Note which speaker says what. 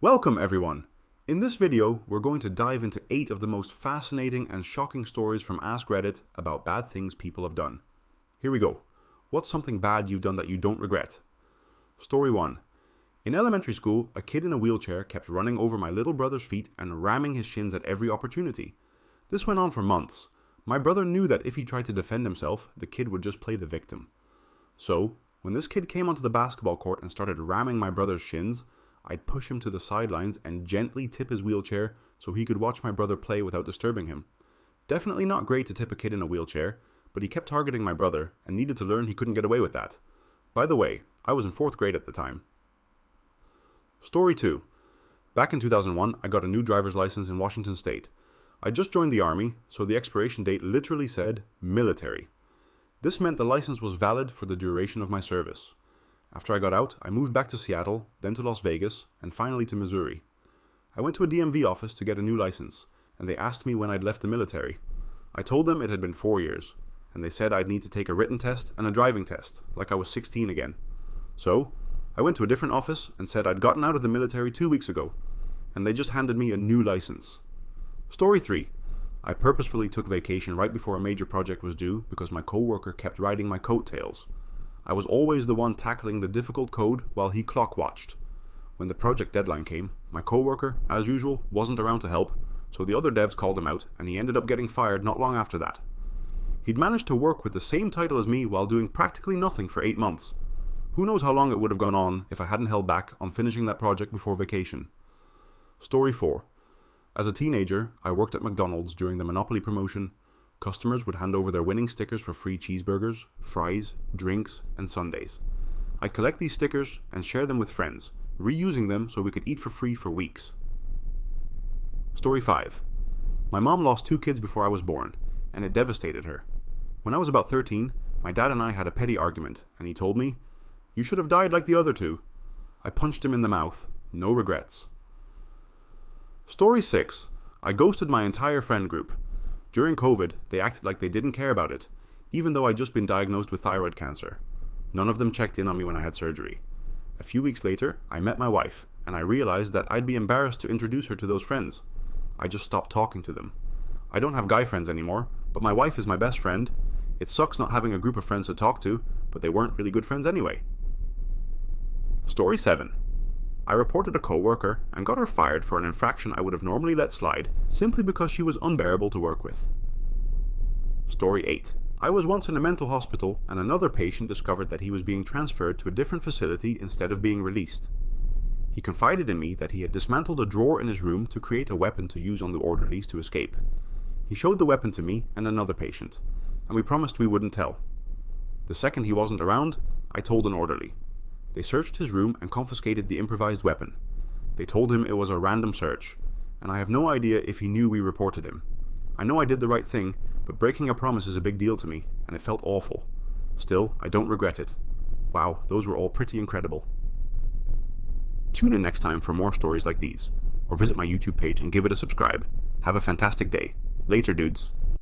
Speaker 1: Welcome everyone! In this video, we're going to dive into 8 of the most fascinating and shocking stories from Ask Reddit about bad things people have done. Here we go. What's something bad you've done that you don't regret? Story 1. In elementary school, a kid in a wheelchair kept running over my little brother's feet and ramming his shins at every opportunity. This went on for months. My brother knew that if he tried to defend himself, the kid would just play the victim. So, when this kid came onto the basketball court and started ramming my brother's shins, I'd push him to the sidelines and gently tip his wheelchair so he could watch my brother play without disturbing him. Definitely not great to tip a kid in a wheelchair, but he kept targeting my brother and needed to learn he couldn't get away with that. By the way, I was in 4th grade at the time. Story 2. Back in 2001, I got a new driver's license in Washington State. I just joined the army, so the expiration date literally said military. This meant the license was valid for the duration of my service. After I got out, I moved back to Seattle, then to Las Vegas, and finally to Missouri. I went to a DMV office to get a new license, and they asked me when I'd left the military. I told them it had been 4 years, and they said I'd need to take a written test and a driving test, like I was 16 again. So, I went to a different office and said I'd gotten out of the military 2 weeks ago, and they just handed me a new license. Story 3. I purposefully took vacation right before a major project was due because my co-worker kept riding my coattails. I was always the one tackling the difficult code while he clock watched. When the project deadline came, my co-worker, as usual, wasn't around to help, so the other devs called him out and he ended up getting fired not long after that. He'd managed to work with the same title as me while doing practically nothing for 8 months. Who knows how long it would have gone on if I hadn't held back on finishing that project before vacation. Story 4. As a teenager, I worked at McDonald's during the Monopoly promotion. Customers would hand over their winning stickers for free cheeseburgers, fries, drinks, and sundaes. I'd collect these stickers and share them with friends, reusing them so we could eat for free for weeks. Story 5. My mom lost 2 kids before I was born, and it devastated her. When I was about 13, my dad and I had a petty argument, and he told me, "You should have died like the other 2. I punched him in the mouth. No regrets. Story 6. I ghosted my entire friend group. During COVID, they acted like they didn't care about it, even though I'd just been diagnosed with thyroid cancer. None of them checked in on me when I had surgery. A few weeks later, I met my wife, and I realized that I'd be embarrassed to introduce her to those friends. I just stopped talking to them. I don't have guy friends anymore, but my wife is my best friend. It sucks not having a group of friends to talk to, but they weren't really good friends anyway. Story 7. I reported a co-worker and got her fired for an infraction I would have normally let slide simply because she was unbearable to work with. Story 8. I was once in a mental hospital and another patient discovered that he was being transferred to a different facility instead of being released. He confided in me that he had dismantled a drawer in his room to create a weapon to use on the orderlies to escape. He showed the weapon to me and another patient, and we promised we wouldn't tell. The second he wasn't around, I told an orderly. They searched his room and confiscated the improvised weapon. They told him it was a random search, and I have no idea if he knew we reported him. I know I did the right thing, but breaking a promise is a big deal to me, and it felt awful. Still, I don't regret it. Wow, those were all pretty incredible. Tune in next time for more stories like these, or visit my YouTube page and give it a subscribe. Have a fantastic day. Later, dudes.